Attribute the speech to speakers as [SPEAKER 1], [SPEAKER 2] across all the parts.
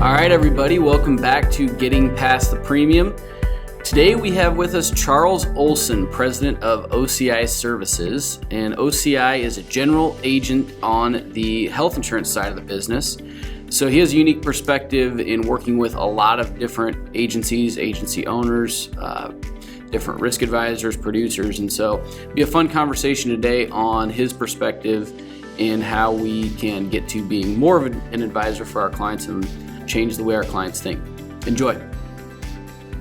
[SPEAKER 1] All right, everybody, welcome back to Getting Past the Premium. Today we have with us Charles Olson, President of OCI Services, and OCI is a general agent on the health insurance side of the business. So he has a unique perspective in working with a lot of different agencies, agency owners, different risk advisors, producers, and so it'll be a fun conversation today on his perspective and how we can get to being more of an advisor for our clients and change the way our clients think. Enjoy.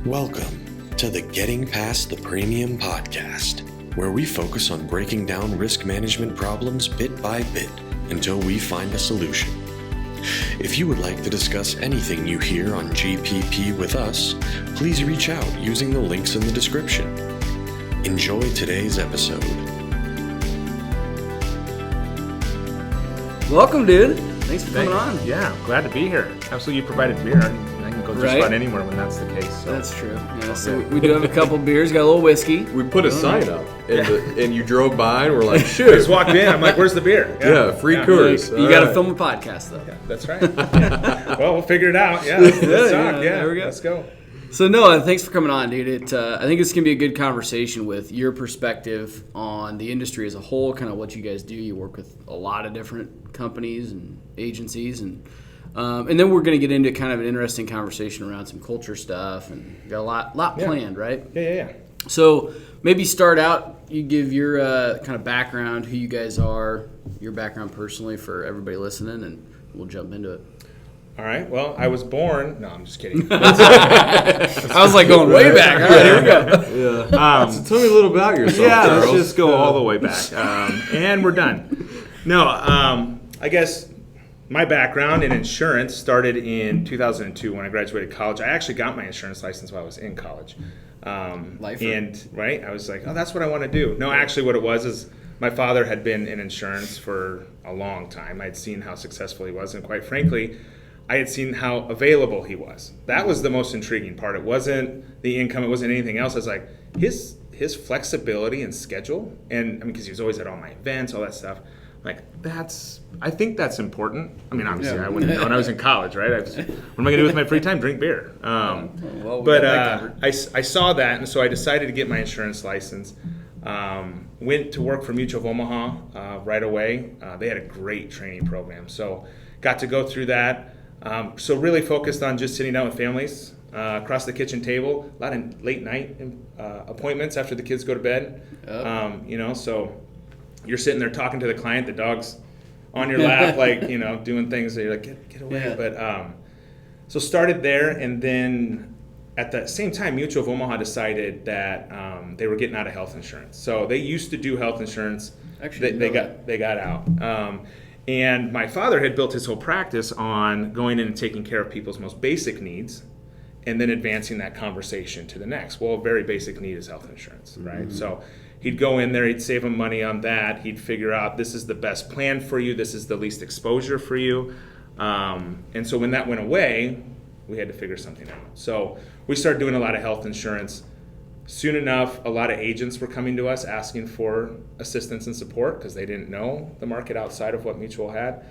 [SPEAKER 2] Welcome to the Getting Past the Premium podcast, where we focus on breaking down risk management problems bit by bit until we find a solution. If you would like to discuss anything you hear on GPP with us, please reach out using the links in the description. Enjoy today's episode.
[SPEAKER 1] Welcome, dude. Thanks for coming on.
[SPEAKER 3] Yeah, glad to be here. Absolutely, you provided beer. I can go just about anywhere when that's the case. So.
[SPEAKER 1] That's true. Yeah, so we do have a couple beers, got a little whiskey.
[SPEAKER 4] We put a sign up, and you drove by, and we're like, shoot.
[SPEAKER 3] I just walked in, I'm like, where's the beer?
[SPEAKER 4] Yeah, free Coors.
[SPEAKER 1] You got to film a podcast, though.
[SPEAKER 3] Yeah, that's right. Well, we'll figure it out. Yeah, let's talk. Yeah,
[SPEAKER 1] there we go.
[SPEAKER 3] Let's go.
[SPEAKER 1] So, Noah, thanks for coming on, dude. I think it's going to be a good conversation with your perspective on the industry as a whole, kind of what you guys do. You work with a lot of different companies and agencies, and then we're going to get into kind of an interesting conversation around some culture stuff, and got a lot planned, right?
[SPEAKER 3] Yeah.
[SPEAKER 1] So maybe start out, you give your kind of background, who you guys are, your background personally for everybody listening, and we'll jump into it.
[SPEAKER 3] All right. Well, I was born. No, I'm just kidding.
[SPEAKER 1] I was like going way back. All right, here we go.
[SPEAKER 4] Yeah. So tell me a little about yourself,
[SPEAKER 3] Yeah,
[SPEAKER 4] Charles.
[SPEAKER 3] let's just go all the way back. And we're done. No, I guess my background in insurance started in 2002 when I graduated college. I actually got my insurance license while I was in college.
[SPEAKER 1] Lifer.
[SPEAKER 3] And, right, I was like, oh, that's what I want to do. No, actually what it was is my father had been in insurance for a long time. I'd seen how successful he was, and quite frankly, I had seen how available he was. That was the most intriguing part. It wasn't the income. It wasn't anything else. I was like, his flexibility and schedule, and I mean, because he was always at all my events, all that stuff. Like, I think that's important. I mean, obviously, I wouldn't know when I was in college, right? What am I going to do with my free time? Drink beer. I saw that, and so I decided to get my insurance license. Went to work for Mutual of Omaha right away. They had a great training program, so got to go through that. So really focused on just sitting down with families across the kitchen table. A lot of late night appointments after the kids go to bed. So you're sitting there talking to the client, the dog's on your lap, like, doing things that you're like, get away. Yeah. But so started there, and then at the same time, Mutual of Omaha decided that they were getting out of health insurance. So they used to do health insurance.
[SPEAKER 1] Actually,
[SPEAKER 3] they got out. And my father had built his whole practice on going in and taking care of people's most basic needs and then advancing that conversation to the next. Well, a very basic need is health insurance, right? Mm-hmm. So he'd go in there, he'd save them money on that. He'd figure out this is the best plan for you. This is the least exposure for you. And so when that went away, we had to figure something out. So we started doing a lot of health insurance. Soon enough, a lot of agents were coming to us asking for assistance and support because they didn't know the market outside of what Mutual had.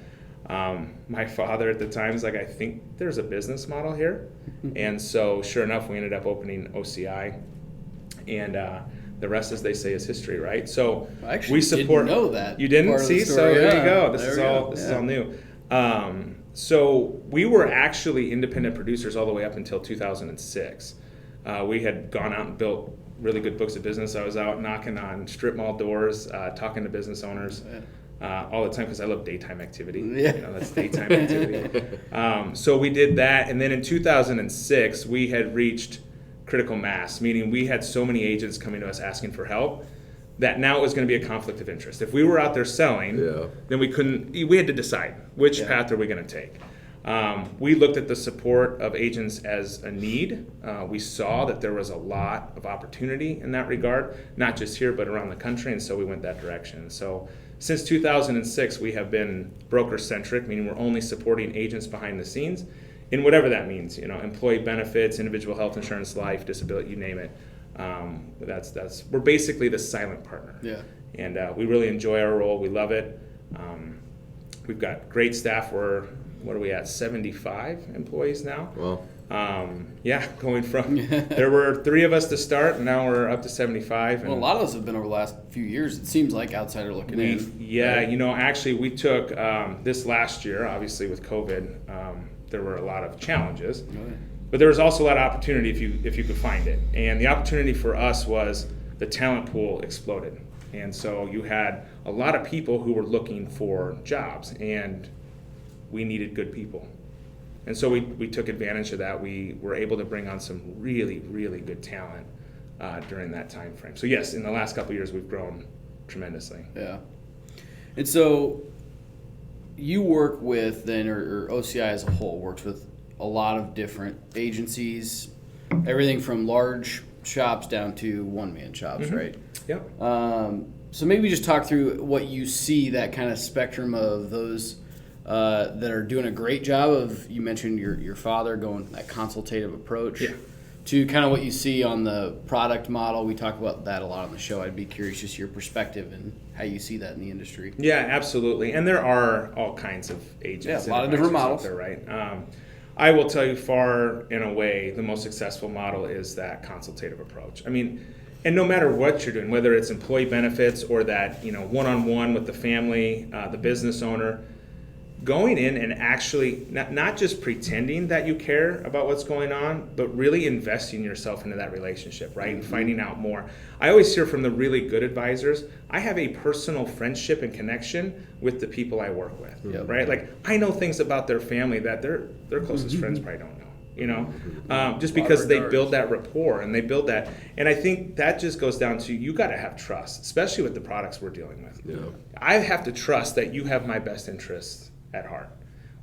[SPEAKER 3] My father at the time was like, I think there's a business model here. And so sure enough, we ended up opening OCI. And the rest, as they say, is history, right? So we support.
[SPEAKER 1] Didn't know that.
[SPEAKER 3] You didn't? See? So there you go. This is all new. So we were actually independent producers all the way up until 2006. We had gone out and built really good books of business. I was out knocking on strip mall doors, talking to business owners all the time because I love daytime activity.
[SPEAKER 1] Yeah.
[SPEAKER 3] That's daytime activity. So we did that, and then in 2006, we had reached critical mass, meaning we had so many agents coming to us asking for help that now it was going to be a conflict of interest. If we were out there selling, then we had to decide which path are we going to take. We looked at the support of agents as a need. We saw that there was a lot of opportunity in that regard, not just here, but around the country, and so we went that direction. So since 2006, we have been broker-centric, meaning we're only supporting agents behind the scenes in whatever that means, employee benefits, individual health insurance, life, disability, you name it. We're basically the silent partner.
[SPEAKER 1] Yeah.
[SPEAKER 3] And we really enjoy our role. We love it. We've got great staff. what are we at, 75 employees now.
[SPEAKER 4] Well,
[SPEAKER 3] going from, there were 3 of us to start, and now we're up to 75. And
[SPEAKER 1] Well, a lot of those have been over the last few years. It seems like outsider looking in.
[SPEAKER 3] Yeah, actually we took this last year, obviously with COVID, there were a lot of challenges, but there was also a lot of opportunity if you could find it. And the opportunity for us was the talent pool exploded. And so you had a lot of people who were looking for jobs, and we needed good people. And so we took advantage of that. We were able to bring on some really, really good talent during that time frame. So yes, in the last couple of years, we've grown tremendously.
[SPEAKER 1] Yeah. And so you work with then, or OCI as a whole works with a lot of different agencies, everything from large shops down to one-man shops, right?
[SPEAKER 3] Yep.
[SPEAKER 1] So maybe just talk through what you see, that kind of spectrum of those that are doing a great job of, you mentioned your father going that consultative approach, to kind of what you see on the product model. We talk about that a lot on the show. I'd be curious just your perspective and how you see that in the industry.
[SPEAKER 3] Yeah, absolutely. And there are all kinds of agents.
[SPEAKER 1] Yeah, a lot of different models.
[SPEAKER 3] There, right? I will tell you, far and away, the most successful model is that consultative approach. I mean, and no matter what you're doing, whether it's employee benefits or that, one-on-one with the family, the business owner, going in and actually not just pretending that you care about what's going on, but really investing yourself into that relationship, right? And finding out more. I always hear from the really good advisors, I have a personal friendship and connection with the people I work with, right? Like, I know things about their family that their closest friends probably don't know. Just because they build that rapport and they build that. And I think that just goes down to, you got to have trust, especially with the products we're dealing with.
[SPEAKER 4] Yeah.
[SPEAKER 3] I have to trust that you have my best interests at heart.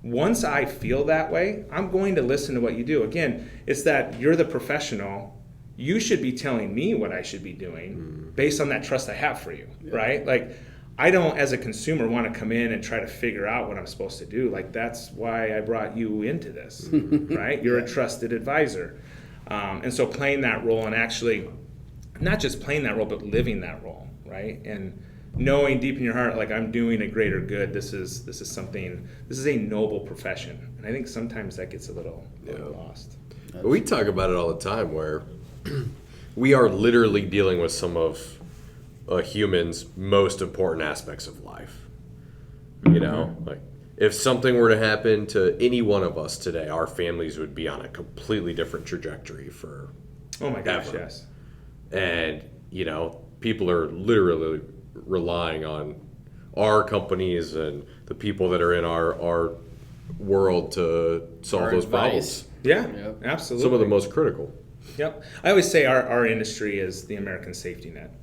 [SPEAKER 3] Once I feel that way, I'm going to listen to what you do. Again, it's that you're the professional. You should be telling me what I should be doing based on that trust I have for you, right? Like, I don't, as a consumer, want to come in and try to figure out what I'm supposed to do. Like, that's why I brought you into this, right? You're a trusted advisor. And so playing that role, and actually not just playing that role, but living that role, right? And knowing deep in your heart, like, I'm doing a greater good. This is a noble profession. And I think sometimes that gets a little lost.
[SPEAKER 4] But we talk about it all the time, where we are literally dealing with some of a human's most important aspects of life. Like, if something were to happen to any one of us today, our families would be on a completely different trajectory for
[SPEAKER 3] Oh my gosh,
[SPEAKER 4] ever.
[SPEAKER 3] yes.
[SPEAKER 4] And, people are literally relying on our companies and the people that are in our world to solve
[SPEAKER 1] Our
[SPEAKER 4] those
[SPEAKER 1] advice.
[SPEAKER 4] problems.
[SPEAKER 3] Yeah,
[SPEAKER 1] Yep.
[SPEAKER 3] absolutely.
[SPEAKER 4] Some of the most critical.
[SPEAKER 3] Yep. I always say our industry is the American safety net.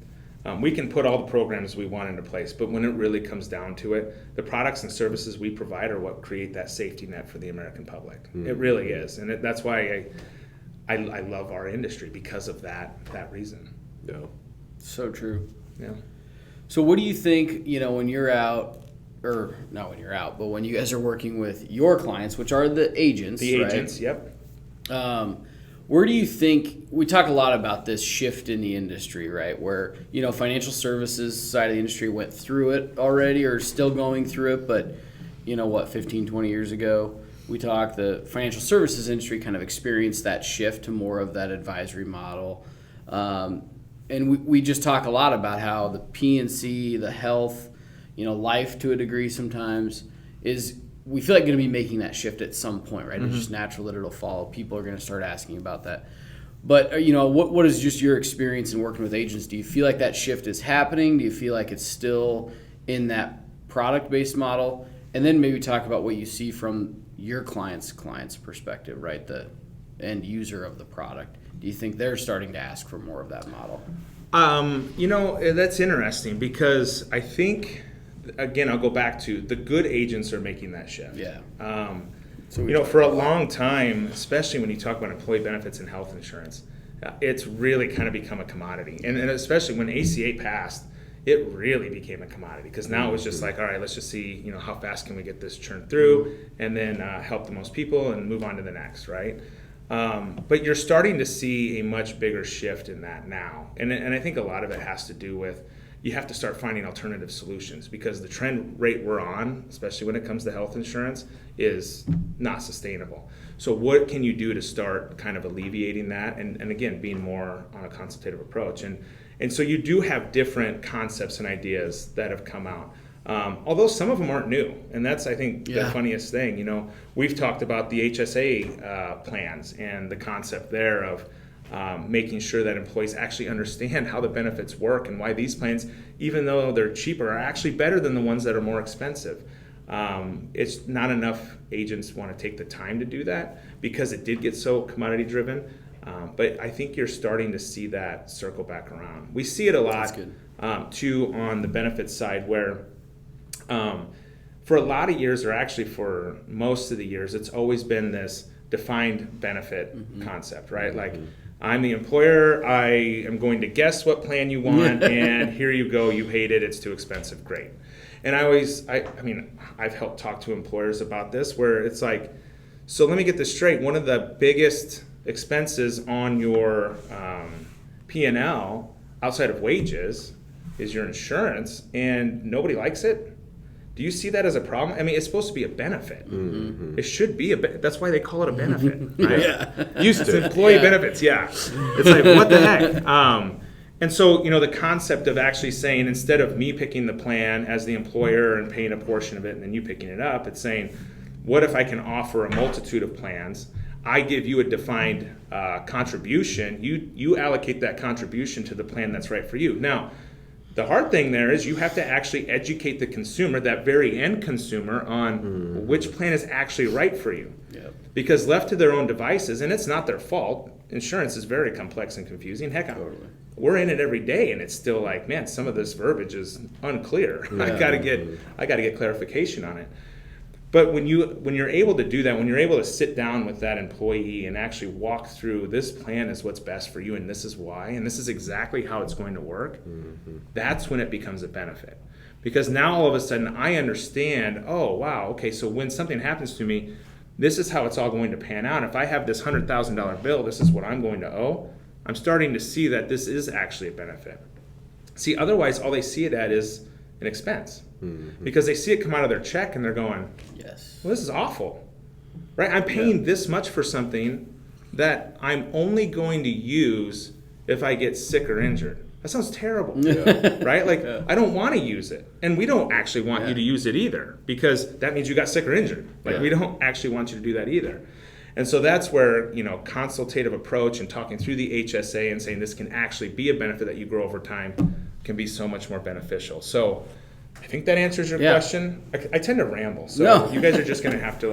[SPEAKER 3] We can put all the programs we want into place, but when it really comes down to it, the products and services we provide are what create that safety net for the American public. It really is. And that's why I love our industry, because of that reason.
[SPEAKER 4] Yeah.
[SPEAKER 1] So true.
[SPEAKER 3] Yeah.
[SPEAKER 1] So what do you think, when you're out, or not when you're out, but when you guys are working with your clients, which are the agents,
[SPEAKER 3] The
[SPEAKER 1] right?
[SPEAKER 3] agents, yep.
[SPEAKER 1] Where do you think, we talk a lot about this shift in the industry, right? Where, financial services side of the industry went through it already, or still going through it, but 15, 20 years ago, the financial services industry kind of experienced that shift to more of that advisory model. And we just talk a lot about how the P&C, the health, life to a degree sometimes, we feel like going to be making that shift at some point, right? It's just natural that it'll follow. People are going to start asking about that. But, what is just your experience in working with agents? Do you feel like that shift is happening? Do you feel like it's still in that product-based model? And then maybe talk about what you see from your client's perspective, right? The end user of the product. Do you think they're starting to ask for more of that model?
[SPEAKER 3] That's interesting, because I think, again, I'll go back to the good agents are making that shift.
[SPEAKER 1] Yeah.
[SPEAKER 3] For a long time, especially when you talk about employee benefits and health insurance, it's really kind of become a commodity. And especially when ACA passed, it really became a commodity, because now it was just like, all right, let's just see, how fast can we get this churned through, and then help the most people and move on to the next, right? But you're starting to see a much bigger shift in that now. And I think a lot of it has to do with, you have to start finding alternative solutions, because the trend rate we're on, especially when it comes to health insurance, is not sustainable. So what can you do to start kind of alleviating that, and again, being more on a consultative approach? And so you do have different concepts and ideas that have come out. Although some of them aren't new, and that's, I think, the funniest thing. We've talked about the HSA plans and the concept there of making sure that employees actually understand how the benefits work and why these plans, even though they're cheaper, are actually better than the ones that are more expensive. It's not enough agents want to take the time to do that because it did get so commodity driven. But I think you're starting to see that circle back around. We see it a lot too on the benefits side, where for a lot of years, or actually for most of the years, it's always been this defined benefit concept, right? Like, I'm the employer, I am going to guess what plan you want, and here you go, you hate it, it's too expensive, great. And I've helped talk to employers about this, where it's like, so let me get this straight, one of the biggest expenses on your P&L outside of wages is your insurance, and nobody likes it? Do you see that as a problem? I mean, it's supposed to be a benefit. It should be that's why they call it a benefit, right?
[SPEAKER 4] Used to.
[SPEAKER 3] It's employee benefits, It's like, what the heck? And so, the concept of actually saying, instead of me picking the plan as the employer and paying a portion of it and then you picking it up, it's saying, what if I can offer a multitude of plans? I give you a defined contribution. You allocate that contribution to the plan that's right for you. Now, the hard thing there is you have to actually educate the consumer, that very end consumer, on which plan is actually right for you. Because left to their own devices, and it's not their fault, insurance is very complex and confusing. Heck, we're in it every day, and it's still like, man, some of this verbiage is unclear. I got to get clarification on it. But when you're able to do that, when you're able to sit down with that employee and actually walk through, this plan is what's best for you, and this is why, and this is exactly how it's going to work, that's when it becomes a benefit. Because now all of a sudden I understand, oh, wow, okay, so when something happens to me, this is how it's all going to pan out. If I have this $100,000 bill, this is what I'm going to owe. I'm starting to see that this is actually a benefit. See, otherwise all they see it at is an expense. Because they see it come out of their check and they're going, well, this is awful, right? I'm paying this much for something that I'm only going to use if I get sick or injured. That sounds terrible, right? Like, I don't want to use it. And we don't actually want you to use it either, because that means you got sick or injured. Like, we don't actually want you to do that either. And so that's where, consultative approach and talking through the HSA and saying this can actually be a benefit that you grow over time can be so much more beneficial. So I think that answers your question. I tend to ramble, so you guys are just going to have to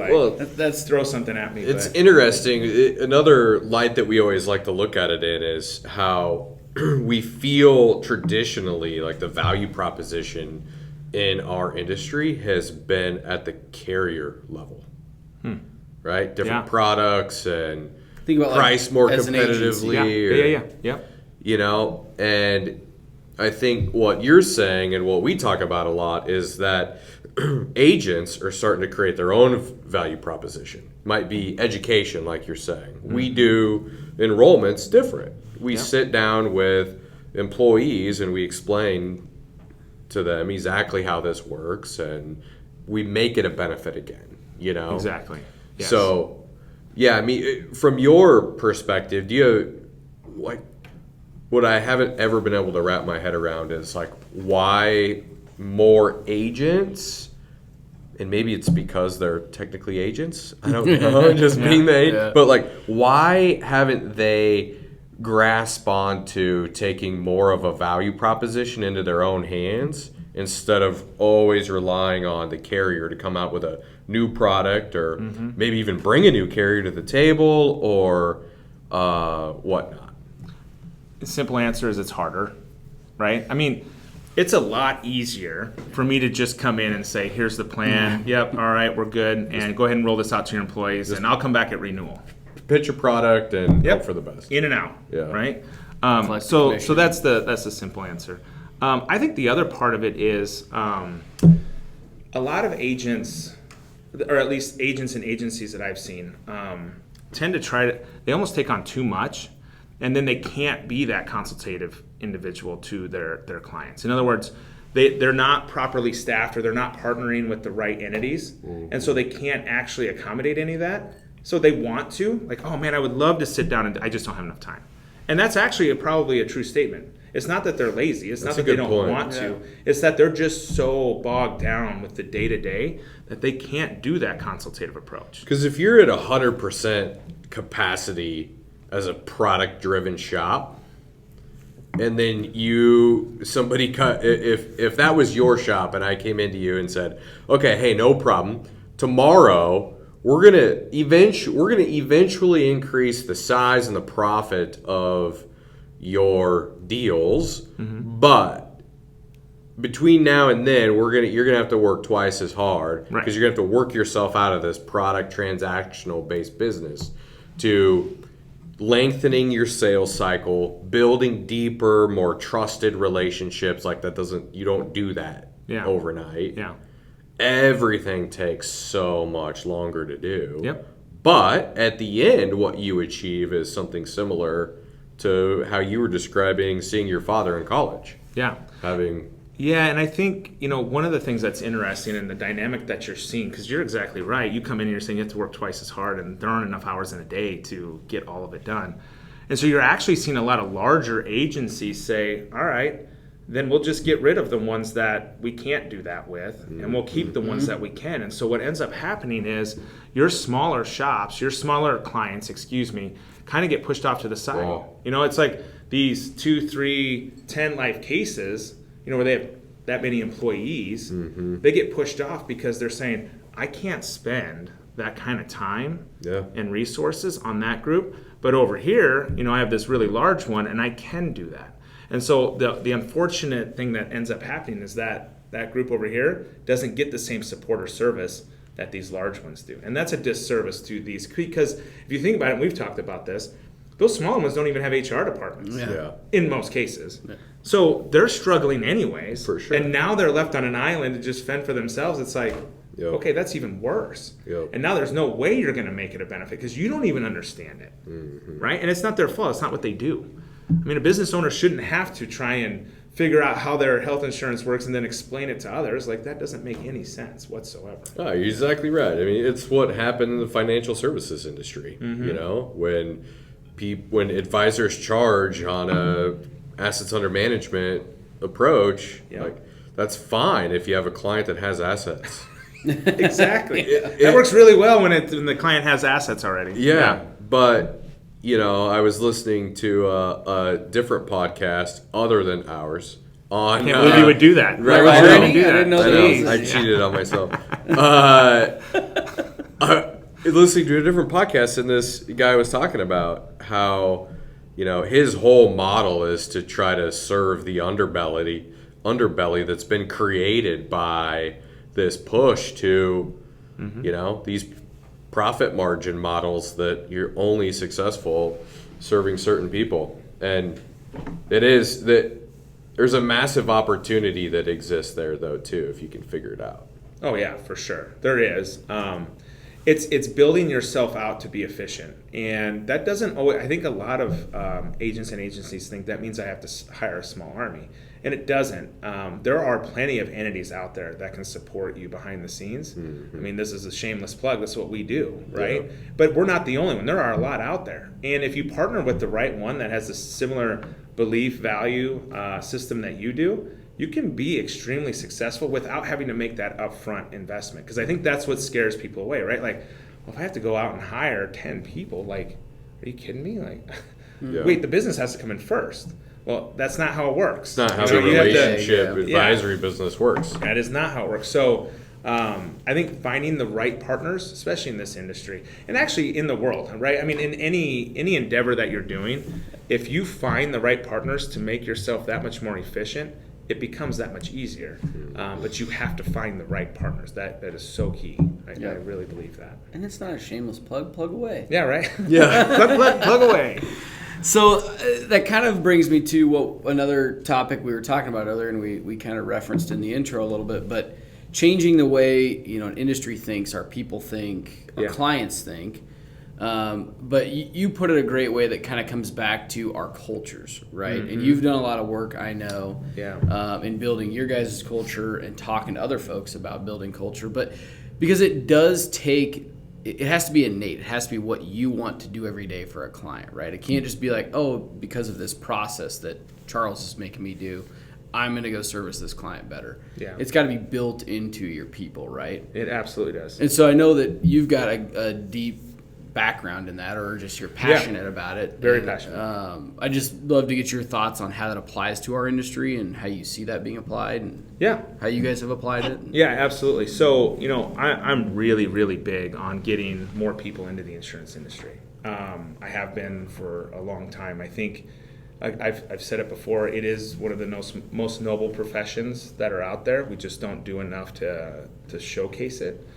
[SPEAKER 3] let's throw something at me.
[SPEAKER 4] It's interesting. Another light that we always like to look at it in is how we feel traditionally like the value proposition in our industry has been at the carrier level, right? Different products and
[SPEAKER 1] think about
[SPEAKER 4] price more competitively. And I think what you're saying and what we talk about a lot is that agents are starting to create their own value proposition. Might be education, like you're saying. We do enrollments different. We sit down with employees and we explain to them exactly how this works, and we make it a benefit again,
[SPEAKER 3] Exactly. Yes.
[SPEAKER 4] So, from your perspective, do you, what I haven't ever been able to wrap my head around is why more agents, and maybe it's because they're technically agents, I don't know, just being the agent, but why haven't they grasped onto taking more of a value proposition into their own hands instead of always relying on the carrier to come out with a new product, or maybe even bring a new carrier to the table, or whatnot?
[SPEAKER 3] The simple answer is it's harder, right? I mean, it's a lot easier for me to just come in and say, here's the plan. Yep, all right, we're good. And go ahead and roll this out to your employees, and I'll come back at renewal.
[SPEAKER 4] Pitch your product and hope for the best.
[SPEAKER 3] In and out, right? So that's the simple answer. I think the other part of it is a lot of agents, or at least agents and agencies that I've seen, tend to they almost take on too much. and then they can't be that consultative individual to their clients. In other words, they're not properly staffed, or they're not partnering with the right entities, and so they can't actually accommodate any of that. So they want to, like, oh man, I would love to sit down, and I just don't have enough time. And that's actually probably a true statement. It's not that they're lazy. It's not that they don't want to. It's that they're just so bogged down with the day-to-day that they can't do that consultative approach.
[SPEAKER 4] Because if you're at 100% capacity as a product-driven shop, and then if that was your shop and I came into you and said, okay, hey, no problem, tomorrow we're gonna eventually increase the size and the profit of your deals, but between now and then you're gonna have to work twice as hard, because you're gonna have to work yourself out of this product transactional based business to lengthening your sales cycle, building deeper, more trusted relationships. Like you don't do that overnight.
[SPEAKER 3] Yeah.
[SPEAKER 4] Everything takes so much longer to do.
[SPEAKER 3] Yep.
[SPEAKER 4] But at the end, what you achieve is something similar to how you were describing seeing your father in college.
[SPEAKER 3] Yeah. Yeah, and I think, one of the things that's interesting in the dynamic that you're seeing, because you're exactly right. You come in and you're saying you have to work twice as hard, and there aren't enough hours in a day to get all of it done. And so you're actually seeing a lot of larger agencies say, all right, then we'll just get rid of the ones that we can't do that with, and we'll keep the ones that we can. And so what ends up happening is your smaller shops, your smaller clients, kind of get pushed off to the side.
[SPEAKER 4] Wow.
[SPEAKER 3] It's like these 2, 3, 10 life cases, where they have that many employees, they get pushed off because they're saying, I can't spend that kind of time and resources on that group. But over here, I have this really large one, and I can do that. And so the unfortunate thing that ends up happening is that group over here doesn't get the same support or service that these large ones do. And that's a disservice to these, because if you think about it, and we've talked about this, those small ones don't even have HR departments in most cases. Yeah. So they're struggling anyways.
[SPEAKER 4] For sure.
[SPEAKER 3] And now they're left on an island to just fend for themselves. It's like, okay, that's even worse.
[SPEAKER 4] Yep.
[SPEAKER 3] And now there's no way you're going to make it a benefit because you don't even understand it, right? And it's not their fault. It's not what they do. I mean, a business owner shouldn't have to try and figure out how their health insurance works and then explain it to others. Like, that doesn't make any sense whatsoever.
[SPEAKER 4] Oh, you're exactly right. I mean, it's what happened in the financial services industry, when advisors charge on a assets under management approach, like, that's fine if you have a client that has assets.
[SPEAKER 3] Exactly. That works really well when the client has assets already.
[SPEAKER 4] Yeah. But, I was listening to a different podcast other than ours. I
[SPEAKER 3] can't believe you would do that.
[SPEAKER 4] Right.
[SPEAKER 3] Retraining?
[SPEAKER 1] I didn't know that.
[SPEAKER 4] I cheated on myself. Listening to a different podcast, and this guy was talking about how, his whole model is to try to serve the underbelly that's been created by this push to, these profit margin models that you're only successful serving certain people. And it is that there's a massive opportunity that exists there, though, too, if you can figure it out.
[SPEAKER 3] Oh, yeah, for sure. There is. It's building yourself out to be efficient. And that doesn't always, I think a lot of agents and agencies think that means I have to hire a small army. And it doesn't. There are plenty of entities out there that can support you behind the scenes. I mean, this is a shameless plug. That's what we do, right? Yeah. But we're not the only one. There are a lot out there. And if you partner with the right one that has a similar belief, value system that you do, you can be extremely successful without having to make that upfront investment. Because I think that's what scares people away, right? Like, well, if I have to go out and hire 10 people, like, are you kidding me? Like, wait, the business has to come in first. Well, that's not how it works.
[SPEAKER 4] It's not how the relationship advisory business works.
[SPEAKER 3] That is not how it works. So I think finding the right partners, especially in this industry, and actually in the world, right? I mean, in any endeavor that you're doing, if you find the right partners to make yourself that much more efficient, it becomes that much easier. But you have to find the right partners. That is so key. I really believe that.
[SPEAKER 1] And it's not a shameless plug away.
[SPEAKER 3] Yeah, right?
[SPEAKER 4] Yeah.
[SPEAKER 3] plug away.
[SPEAKER 1] So that kind of brings me to another topic we were talking about earlier, and we kind of referenced in the intro a little bit, but changing the way an industry thinks, our people think, our clients think. But you put it a great way that kind of comes back to our cultures, right?
[SPEAKER 3] Mm-hmm.
[SPEAKER 1] And you've done a lot of work, I know,
[SPEAKER 3] Yeah.
[SPEAKER 1] in building your guys' culture and talking to other folks about building culture. But because it does take, it has to be innate. It has to be what you want to do every day for a client, right? It can't just be like, oh, because of this process that Charles is making me do, I'm going to go service this client better.
[SPEAKER 3] Yeah.
[SPEAKER 1] It's got to be built into your people, right?
[SPEAKER 3] It absolutely does.
[SPEAKER 1] And so I know that you've got a deep background in that, or just you're passionate about it.
[SPEAKER 3] Very
[SPEAKER 1] and,
[SPEAKER 3] passionate.
[SPEAKER 1] I just love to get your thoughts on how that applies to our industry and how you see that being applied and
[SPEAKER 3] Yeah.
[SPEAKER 1] how you guys have applied it.
[SPEAKER 3] Yeah, absolutely. So, I'm really, really big on getting more people into the insurance industry. I have been for a long time. I think I've said it before. It is one of the most noble professions that are out there. We just don't do enough to showcase it.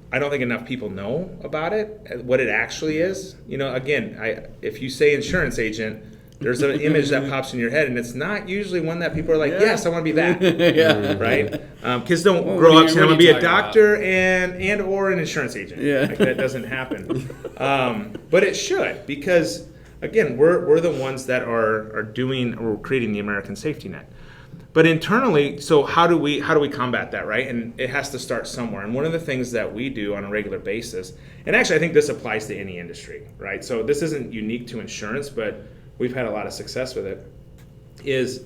[SPEAKER 3] I don't think enough people know about it, what it actually is. Again, if you say insurance agent, there's an image that pops in your head, and it's not usually one that people are like, yes, I want to be that.
[SPEAKER 1] Yeah.
[SPEAKER 3] Right? Kids don't grow up saying, I want to be a doctor and or an insurance agent.
[SPEAKER 1] Yeah.
[SPEAKER 3] Like, that doesn't happen. But it should, because, again, we're the ones that are creating the American safety net. But internally, so how do we combat that, right? And it has to start somewhere. And one of the things that we do on a regular basis, and actually I think this applies to any industry, right? So this isn't unique to insurance, but we've had a lot of success with it, is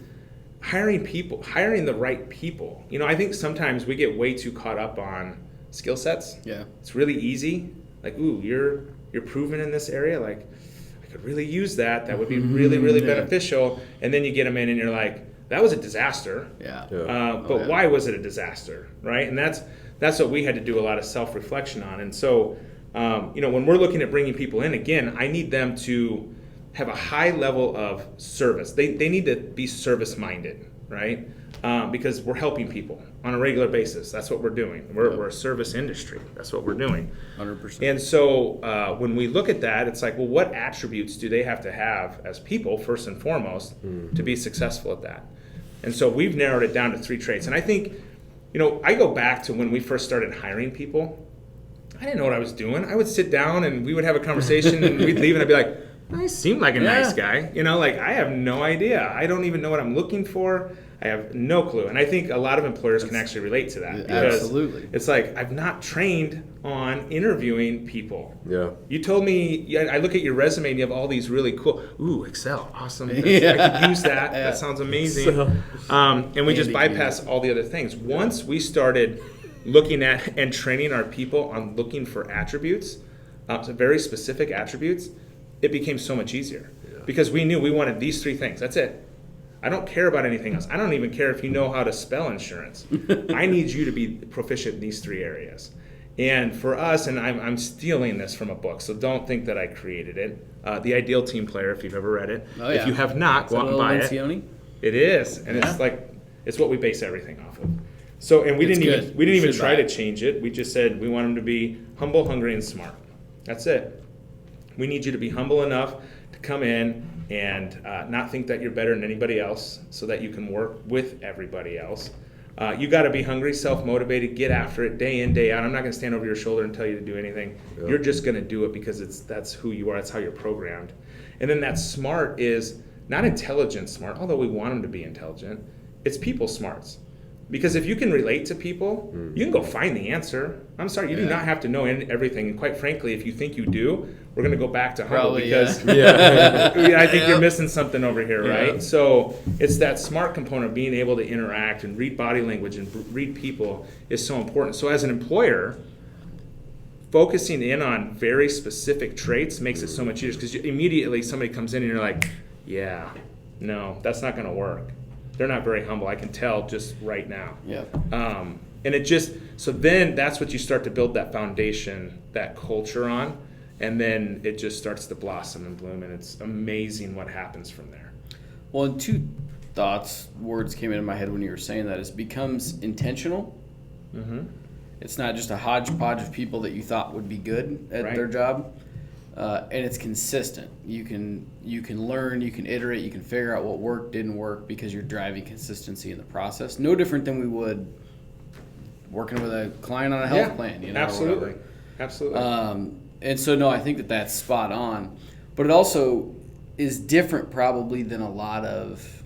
[SPEAKER 3] hiring the right people. I think sometimes we get way too caught up on skill sets.
[SPEAKER 1] Yeah.
[SPEAKER 3] It's really easy. Like, ooh, you're proven in this area. Like, I could really use that. That would be really, really beneficial. And then you get them in and you're like, that was a disaster.
[SPEAKER 1] Yeah.
[SPEAKER 3] But why was it a disaster, right? And that's what we had to do a lot of self-reflection on. And so, when we're looking at bringing people in, again, I need them to have a high level of service. They need to be service-minded, right? Because we're helping people on a regular basis. That's what we're doing. We're a service industry. That's what we're doing.
[SPEAKER 1] 100%.
[SPEAKER 3] And so when we look at that, it's like, well, what attributes do they have to have as people, first and foremost, to be successful at that? And so we've narrowed it down to 3 traits. And I think, I go back to when we first started hiring people. I didn't know what I was doing. I would sit down and we would have a conversation and we'd leave and I'd be like, I seem like a nice guy. I have no idea. I don't even know what I'm looking for. I have no clue. And I think a lot of employers can actually relate to that. Because
[SPEAKER 1] absolutely.
[SPEAKER 3] It's like, I've not trained on interviewing people.
[SPEAKER 4] Yeah.
[SPEAKER 3] You told me, I look at your resume and you have all these really cool, Excel, awesome. I could use that. That sounds amazing. And we just bypass all the other things. Once we started looking at and training our people on looking for attributes, so very specific attributes, it became so much easier. Because we knew we wanted these 3 things. That's it. I don't care about anything else. I don't even care if you know how to spell insurance. I need you to be proficient in these 3 areas. And for us, and I'm stealing this from a book, so don't think that I created it. The Ideal Team Player, if you've ever read it.
[SPEAKER 1] Oh, yeah.
[SPEAKER 3] If you have not, go out and buy it. It is, and it's what we base everything off of. So, and we didn't even try to change it. We just said we want them to be humble, hungry, and smart. That's it. We need you to be humble enough to come in and not think that you're better than anybody else so that you can work with everybody else. You got to be hungry, self-motivated, get after it day in, day out. I'm not going to stand over your shoulder and tell you to do anything. Yep. You're just going to do it because that's who you are. That's how you're programmed. And then that smart is not intelligent smart, although we want them to be intelligent. It's people smarts. Because if you can relate to people, you can go find the answer. I'm sorry, you do not have to know everything. And quite frankly, if you think you do, we're going to go back to humble because I think you're missing something over here, right? So it's that smart component of being able to interact and read body language and read people is so important. So as an employer, focusing in on very specific traits makes it so much easier because immediately somebody comes in and you're like, no, that's not going to work. They're not very humble. I can tell just right now.
[SPEAKER 1] Yeah.
[SPEAKER 3] And it just, so then that's what you start to build that foundation, that culture on, and then it just starts to blossom and bloom, and it's amazing what happens from there.
[SPEAKER 1] Well, and 2 words came into my head when you were saying that. It becomes intentional.
[SPEAKER 3] Mm-hmm.
[SPEAKER 1] It's not just a hodgepodge of people that you thought would be good at their job. And it's consistent. You can learn, you can iterate, you can figure out what worked, didn't work because you're driving consistency in the process. No different than we would working with a client on a health plan.
[SPEAKER 3] Absolutely. Absolutely.
[SPEAKER 1] And so, no, I think that that's spot on. But it also is different probably than a lot of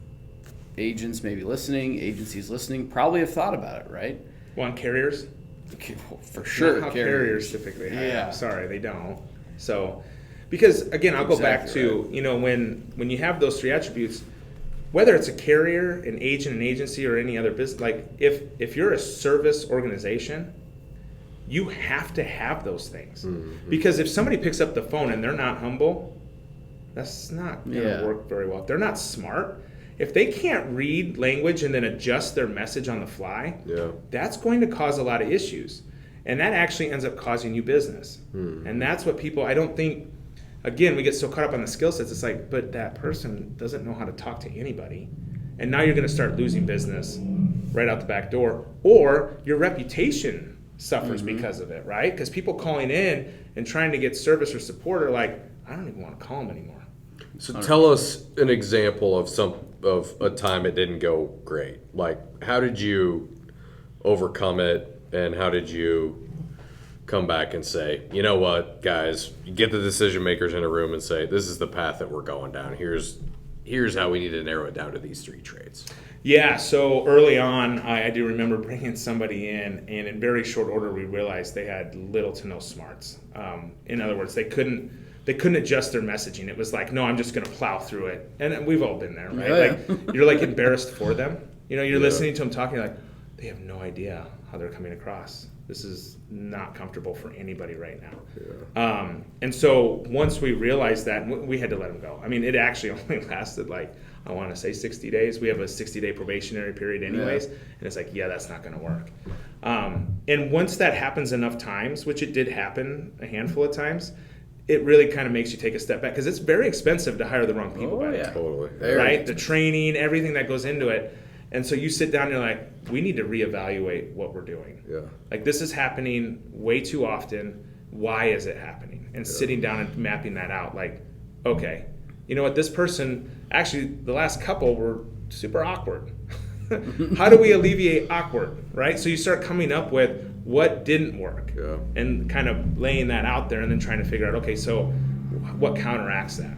[SPEAKER 1] agents maybe listening, agencies listening, probably have thought about it, right?
[SPEAKER 3] Well, on carriers?
[SPEAKER 1] Okay, well, for sure.
[SPEAKER 3] Not how carriers typically hire.
[SPEAKER 1] Yeah.
[SPEAKER 3] I'm sorry, they don't. So, because again, I'll go back to,
[SPEAKER 1] right.
[SPEAKER 3] you know, when you have those three attributes, whether it's a carrier, an agent, an agency, or any other business, like if you're a service organization, you have to have those things. Mm-hmm. Because if somebody picks up the phone and they're not humble, that's not going to work very well. If they're not smart, if they can't read language and then adjust their message on the fly, that's going to cause a lot of issues. And that actually ends up causing you business. Mm-hmm. And that's what people, I don't think, again, we get so caught up on the skill sets. It's like, but that person doesn't know how to talk to anybody. And now you're going to start losing business right out the back door. Or your reputation suffers because of it, right? Because people calling in and trying to get service or support are like, I don't even want to call them anymore.
[SPEAKER 4] So tell us an example of a time it didn't go great. Like, how did you overcome it, and how did you come back and say, you know what, guys, you get the decision makers in a room and say, this is the path that we're going down. Here's how we need to narrow it down to these three traits.
[SPEAKER 3] Yeah, so early on, I do remember bringing somebody in, and in very short order, we realized they had little to no smarts. In other words, they couldn't adjust their messaging. It was like, no, I'm just going to plow through it. And we've all been there, right? Like, you're like embarrassed for them. You know, you're listening to them talking, like, they have no idea how they're coming across. This is not comfortable for anybody right now. And so once we realized that, we had to let them go. I mean, it actually only lasted like, I want to say 60 days. We have a 60-day probationary period anyways. And it's like, that's not going to work. And once that happens enough times, which it did happen a handful of times, it really kind of makes you take a step back, because it's very expensive to hire the wrong people.
[SPEAKER 4] Totally.
[SPEAKER 3] Right? The training, everything that goes into it. And so you sit down and you're like, we need to reevaluate what we're doing. Like, this is happening way too often. Why is it happening? And sitting down and mapping that out, like, okay, you know what, this person, actually the last couple were super awkward. How do we alleviate awkward, right? So you start coming up with what didn't work and kind of laying that out there, and then trying to figure out, okay, so what counteracts that?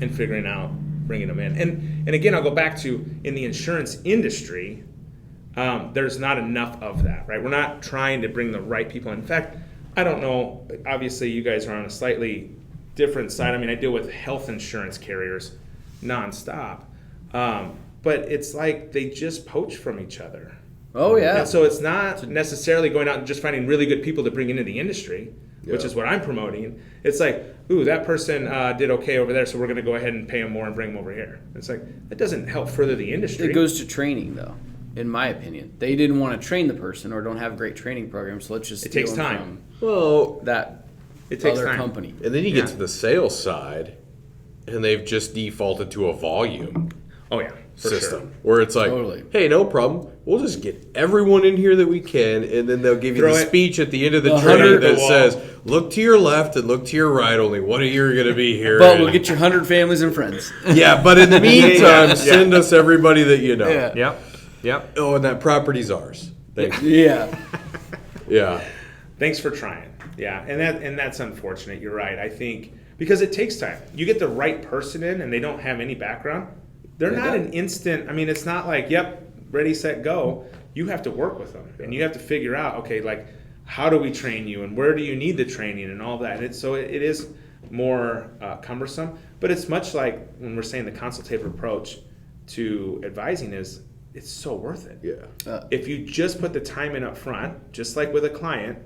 [SPEAKER 3] And figuring out, bringing them in. And again, I'll go back to, in the insurance industry, there's not enough of that, right? We're not trying to bring the right people. In fact, I don't know, obviously you guys are on a slightly different side. I mean, I deal with health insurance carriers nonstop. But it's like they just poach from each other. And so it's not necessarily going out and just finding really good people to bring into the industry, which is what I'm promoting. It's like, ooh, that person did okay over there, so we're going to go ahead and pay them more and bring them over here. It's like, that doesn't help further the industry.
[SPEAKER 1] It goes to training, though, in my opinion. They didn't want to train the person or don't have a great training program, so let's just
[SPEAKER 3] it takes time.
[SPEAKER 4] Well,
[SPEAKER 3] it takes
[SPEAKER 1] other
[SPEAKER 3] time.
[SPEAKER 1] company.
[SPEAKER 4] And then you get to the sales side, and they've just defaulted to a volume system where it's like, hey, no problem, we'll just get everyone in here that we can, and then they'll give you the speech at the end of the training that says, look to your left and look to your right, only one of you are going to be here.
[SPEAKER 1] But we'll get your 100 families and friends.
[SPEAKER 4] But in the meantime, send us everybody that you know.
[SPEAKER 3] Yep.
[SPEAKER 4] Oh, and that property's ours. Thanks.
[SPEAKER 3] Thanks for trying. And that's unfortunate. You're right. I think because it takes time. You get the right person in and they don't have any background. They're not an instant. I mean, it's not like, ready, set, go. You have to work with them, and you have to figure out, okay, like, how do we train you, and where do you need the training, and all that. And so it is more cumbersome, but it's much like when we're saying the consultative approach to advising is, it's so worth it. If you just put the time in up front, just like with a client,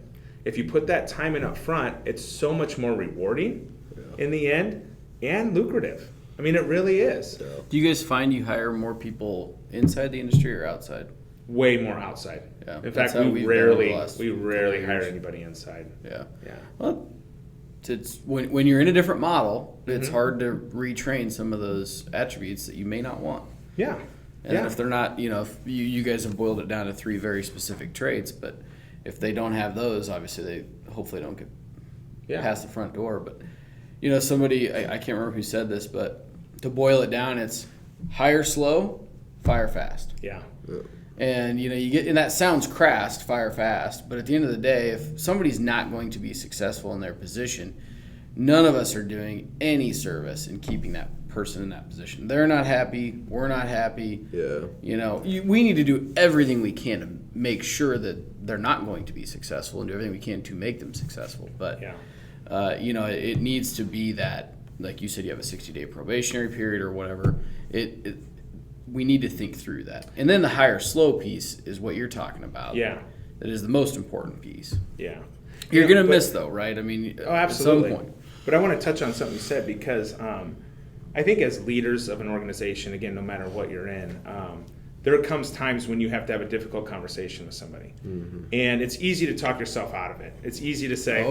[SPEAKER 3] if you put that time in up front, it's so much more rewarding in the end and lucrative. I mean, it really is.
[SPEAKER 1] Do you guys find you hire more people inside the industry or outside?
[SPEAKER 3] Way more outside. In fact, we rarely hire anybody inside.
[SPEAKER 1] Well, it's when you're in a different model, it's hard to retrain some of those attributes that you may not want. And if they're not, if you guys have boiled it down to 3 very specific traits, but if they don't have those, obviously they hopefully don't get past the front door. But somebody, I can't remember who said this, but to boil it down, it's hire slow, fire fast. And you get, and that sounds crass, fire fast, but at the end of the day, if somebody's not going to be successful in their position, none of us are doing any service in keeping that person in that position. They're not happy, we're not happy.
[SPEAKER 4] Yeah.
[SPEAKER 1] We need to do everything we can to make sure that they're not going to be successful, and do everything we can to make them successful. But it needs to be that, like you said, you have a 60-day probationary period or whatever. We need to think through that. And then the hire slow piece is what you're talking about.
[SPEAKER 3] Yeah.
[SPEAKER 1] That is the most important piece.
[SPEAKER 3] Yeah.
[SPEAKER 1] You're going to miss, though, right? I mean,
[SPEAKER 3] absolutely.
[SPEAKER 1] At some point.
[SPEAKER 3] But I want to touch on something you said, because I think as leaders of an organization, again, no matter what you're in, there comes times when you have to have a difficult conversation with somebody. Mm-hmm. And it's easy to talk yourself out of it. It's easy to say,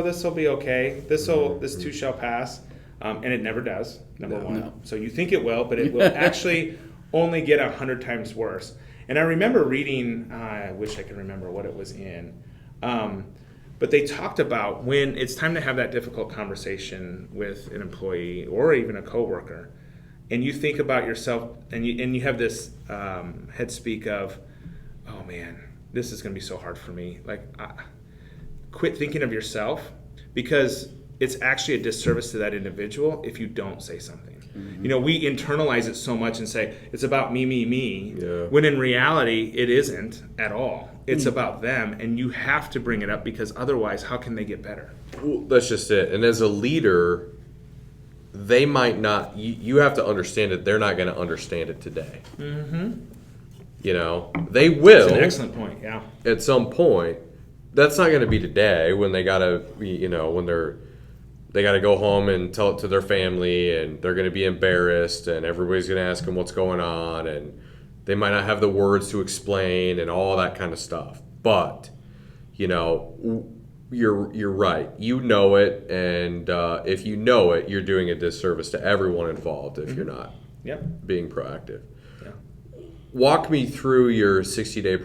[SPEAKER 3] this will be okay. This too shall pass. And it never does, number one. No. So you think it will, but it will actually only get 100 times worse. And I remember reading, I wish I could remember what it was in, but they talked about when it's time to have that difficult conversation with an employee or even a coworker, and you think about yourself, and you have this head speak of, oh man, this is going to be so hard for me. Like, quit thinking of yourself, because it's actually a disservice to that individual if you don't say something. Mm-hmm. We internalize it so much and say, it's about me, when in reality, it isn't at all. It's about them, and you have to bring it up, because otherwise, how can they get better?
[SPEAKER 4] Well, that's just it. And as a leader, they might not, you have to understand it. They're not going to understand it today. Mm-hmm. They will.
[SPEAKER 3] That's an excellent point, yeah.
[SPEAKER 4] At some point. That's not going to be today, when they got to, they got to go home and tell it to their family, and they're going to be embarrassed, and everybody's going to ask them what's going on, and they might not have the words to explain and all that kind of stuff. But, you're right. You know it, and if you know it, you're doing a disservice to everyone involved if you're not being proactive.
[SPEAKER 3] Yeah.
[SPEAKER 4] Walk me through your 60-day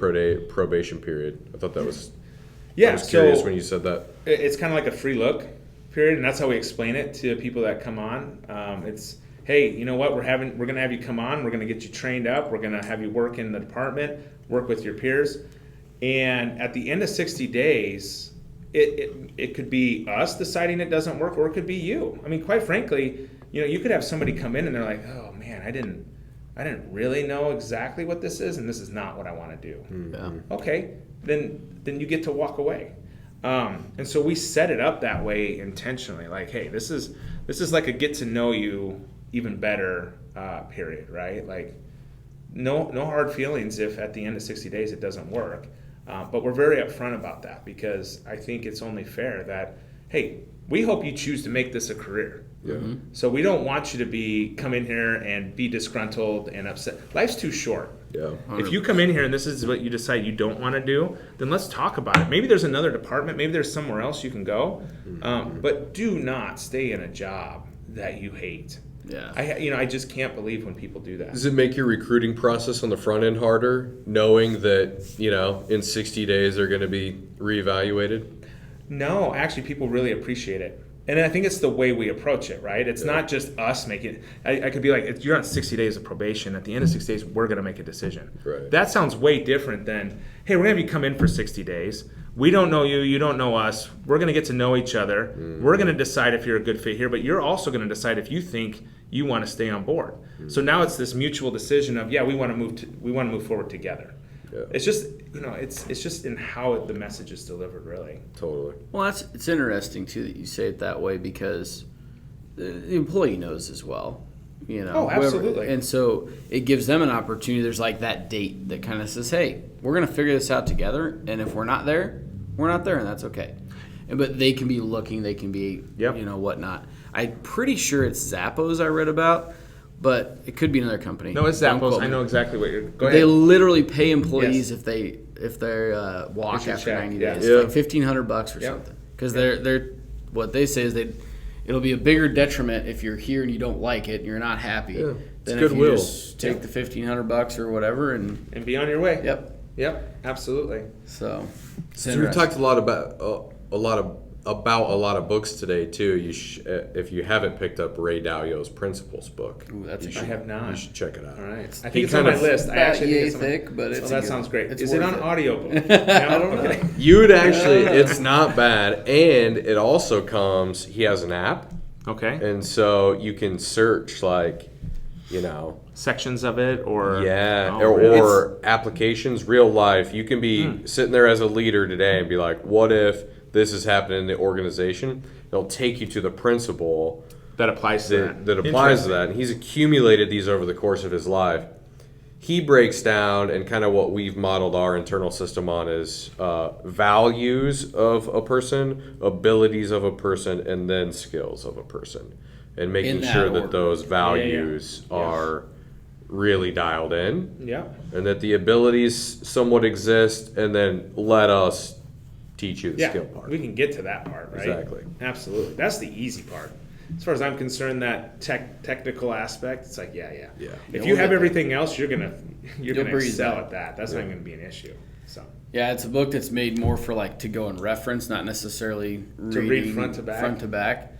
[SPEAKER 4] probation period. I thought that was I was curious when you said that.
[SPEAKER 3] It's kind of like a free look period, and that's how we explain it to people that come on. It's, hey, you know what, we're going to have you come on, we're going to get you trained up, we're going to have you work in the department, work with your peers, and at the end of 60 days, it could be us deciding it doesn't work, or it could be you. I mean, quite frankly, you could have somebody come in and they're like, oh man, I didn't really know exactly what this is, and this is not what I want to do. Mm-hmm. Okay, then you get to walk away. And so we set it up that way intentionally, like, hey, this is like a get to know you even better period, right? Like, no hard feelings if at the end of 60 days it doesn't work. But we're very upfront about that, because I think it's only fair that, hey, we hope you choose to make this a career.
[SPEAKER 4] Yeah. Mm-hmm.
[SPEAKER 3] So we don't want you to come in here and be disgruntled and upset. Life's too short.
[SPEAKER 4] Yeah.
[SPEAKER 3] If you come in here and this is what you decide you don't want to do, then let's talk about it. Maybe there's another department. Maybe there's somewhere else you can go. But do not stay in a job that you hate.
[SPEAKER 1] Yeah.
[SPEAKER 3] I just can't believe when people do that.
[SPEAKER 4] Does it make your recruiting process on the front end harder, knowing that, in 60 days they're going to be reevaluated?
[SPEAKER 3] No, actually, people really appreciate it. And I think it's the way we approach it, right? It's not just us making it. I could be like, if you're on 60 days of probation. At the end of 60 days, we're going to make a decision.
[SPEAKER 4] Right.
[SPEAKER 3] That sounds way different than, hey, we're going to have you come in for 60 days. We don't know you. You don't know us. We're going to get to know each other. Mm-hmm. We're going to decide if you're a good fit here, but you're also going to decide if you think you want to stay on board. Mm-hmm. So now it's this mutual decision of, we want to move forward together. Yeah. It's just, it's just in how the message is delivered, really.
[SPEAKER 4] Totally.
[SPEAKER 1] Well, it's interesting too that you say it that way, because the employee knows as well.
[SPEAKER 3] Oh, absolutely.
[SPEAKER 1] And so it gives them an opportunity. There's like that date that kind of says, hey, we're going to figure this out together, and if we're not there, we're not there, and that's okay. But they can be looking, they can be, whatnot. I'm pretty sure it's Zappos I read about, but it could be another company.
[SPEAKER 3] No, it's Zappos. I know exactly what you're. Go ahead.
[SPEAKER 1] They literally pay employees if they walk after 90 days, like $1,500 or something. Because they're what they say is it'll be a bigger detriment if you're here and you don't like it and you're not happy than if you just take the $1,500 or whatever and
[SPEAKER 3] be on your way.
[SPEAKER 1] Yep,
[SPEAKER 3] absolutely.
[SPEAKER 1] So
[SPEAKER 4] we talked a lot about about a lot of books today too. If you haven't picked up Ray Dalio's Principles book,
[SPEAKER 3] I have not.
[SPEAKER 4] You should check it out.
[SPEAKER 3] All right, I think it's on my list. I actually think it's
[SPEAKER 1] thick, but it's
[SPEAKER 3] that sounds great.
[SPEAKER 1] It's
[SPEAKER 3] Is it on
[SPEAKER 1] worth it.
[SPEAKER 3] audiobook?
[SPEAKER 1] I don't know.
[SPEAKER 4] You'd actually, it's not bad, and it also comes. He has an app,
[SPEAKER 3] Okay.
[SPEAKER 4] and so you can search
[SPEAKER 3] Sections of it, or
[SPEAKER 4] or applications, real life. You can be sitting there as a leader today and be like, what if this is happening in the organization? It'll take you to the principle
[SPEAKER 3] that applies to that.
[SPEAKER 4] that applies to that. And he's accumulated these over the course of his life. He breaks down, and kind of what we've modeled our internal system on is values of a person, abilities of a person, and then skills of a person. And making sure that those values are really dialed in.
[SPEAKER 3] Yeah.
[SPEAKER 4] And that the abilities somewhat exist, and then let us teach you the skill part.
[SPEAKER 3] We can get to that part, right?
[SPEAKER 4] Exactly.
[SPEAKER 3] Absolutely. That's the easy part. As far as I'm concerned, that technical aspect, it's like, yeah. If you have everything else, you're gonna excel at that. That's not gonna be an issue. So.
[SPEAKER 1] Yeah, it's a book that's made more for to go and reference, not necessarily
[SPEAKER 3] read front to back.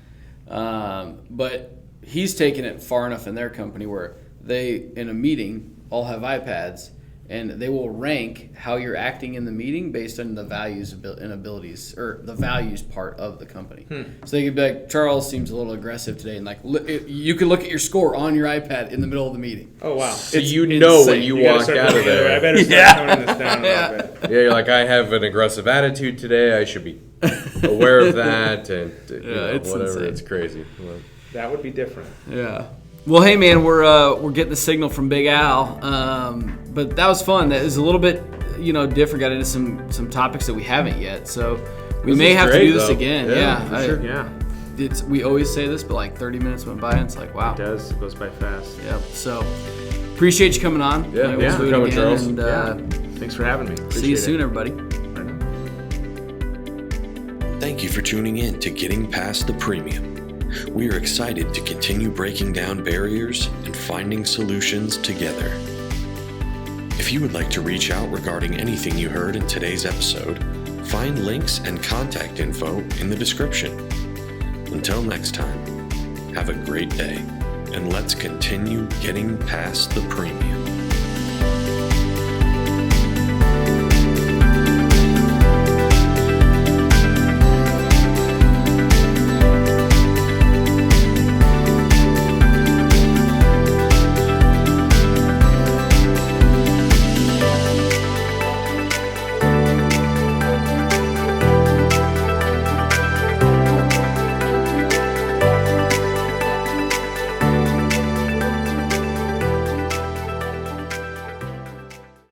[SPEAKER 1] But he's taken it far enough in their company where they, in a meeting, all have iPads, and they will rank how you're acting in the meeting based on the values and abilities, or the values part of the company. So they could be like, Charles seems a little aggressive today, and you can look at your score on your iPad in the middle of the meeting.
[SPEAKER 3] Oh, wow.
[SPEAKER 4] So when you walk out of there.
[SPEAKER 3] I better start toning this down a little bit.
[SPEAKER 4] Yeah, you're like, I have an aggressive attitude today. I should be aware of that, and
[SPEAKER 1] it's
[SPEAKER 4] whatever.
[SPEAKER 1] insane.
[SPEAKER 4] It's crazy.
[SPEAKER 3] That would be different.
[SPEAKER 1] Yeah. Well, hey man, we're getting the signal from Big Al, but that was fun. That is a little bit different. Got into some topics that we haven't yet, so we may have to do this again. Yeah,
[SPEAKER 3] Sure. Yeah.
[SPEAKER 1] We always say this, but 30 minutes went by, and it's like, wow.
[SPEAKER 3] It does. It goes by fast.
[SPEAKER 1] Yeah. So appreciate you coming on.
[SPEAKER 4] Yeah,
[SPEAKER 1] We'll
[SPEAKER 4] thanks
[SPEAKER 1] do
[SPEAKER 4] for
[SPEAKER 1] it
[SPEAKER 4] coming,
[SPEAKER 1] again,
[SPEAKER 4] Charles.
[SPEAKER 1] And,
[SPEAKER 3] Thanks for having me.
[SPEAKER 1] see you soon, everybody.
[SPEAKER 2] Thank you for tuning in to Getting Past the Premium. We are excited to continue breaking down barriers and finding solutions together. If you would like to reach out regarding anything you heard in today's episode, find links and contact info in the description. Until next time, have a great day, and let's continue getting past the premium.